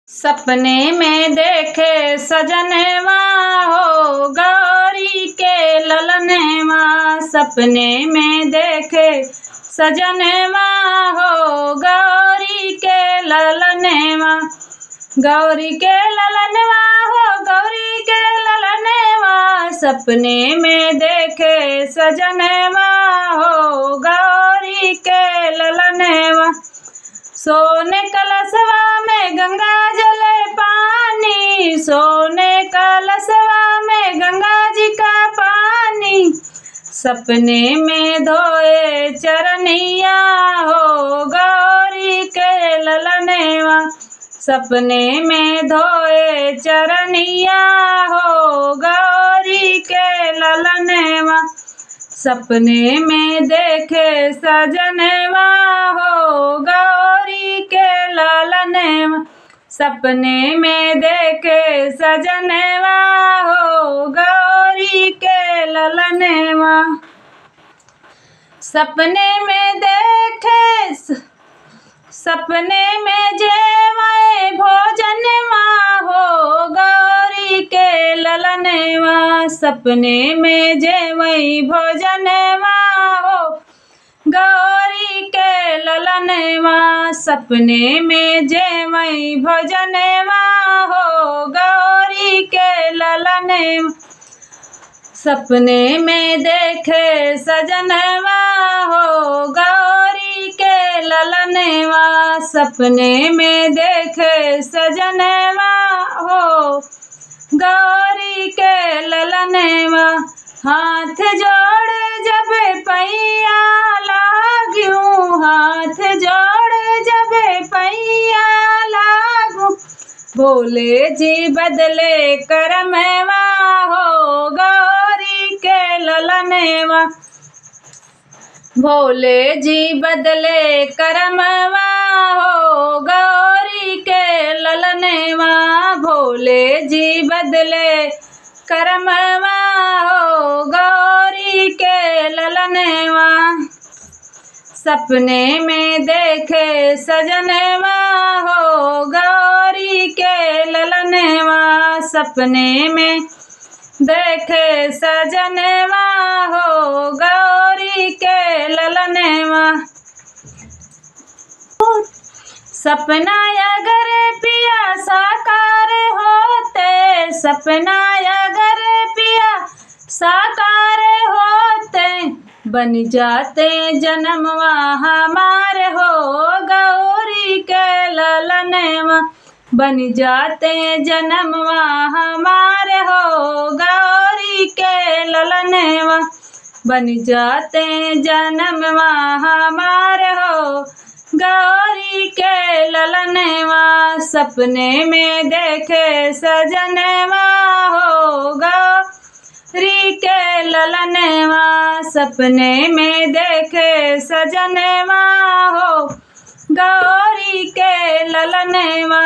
सपने में देखे सजनवा हो गौरी के ललनवा। सपने में देखे सजनवा हो गौरी के ललनवा। गौरी के ललनवा हो गौरी के ललनवा। सपने में देखे सजनवा हो गौरी के ललनवा। सोने कलशवा में गंगा जल पानी। सोने कलशवा में गंगा जी का पानी। सपने में धोए चरनिया हो गौरी के ललनवा। सपने में धोए चरनिया हो गौरी के ललनवा। सपने में देखे सजनवा हो गौरी के ललनवा। सपने में देखे सजनवा हो गौरी के ललनवा। सपने में देखे सपने में जेवै भोजनवा हो गौरी के ललनवा। सपने में जेवै भोजनवा हो गौरी के ललनवा। सपने में जेवै भोजनवा हो गौरी के ललनवा। सपने में देखे सजनवा हो गौरी के ललनवा। सपने में देखे सजनवा हो गौरी के ललनवा। हाथ जोड़ जब पैया लाग्यूं। हाथ जोड़ जब पैया लागूं। भोले जी बदले करमवा हो गौरी के ललनवा। भोले जी बदले करमवा हो गौरी के ललनवा। भोले जी बदले करमवा हो गौरी के ललनवा। सपने में देखे सजनवा हो गौरी के ललनवा। सपने में देखे सजनवा हो गौरी के ललनवा। सपना अगर पिया साकार होते। सपना अगर पिया साकार होते। बन जाते जन्मवा हमारे हो गौरी के ललनवा। बन जाते जन्मवा हमारे हो गौरी के ललनवा। बन जाते जन्मवा हमारे हो गौरी के ललनवा। सपने में देखे सजनवा हो गौरी के ललनवा। सपने में देखे सजनवा हो गौरी के ललनवा।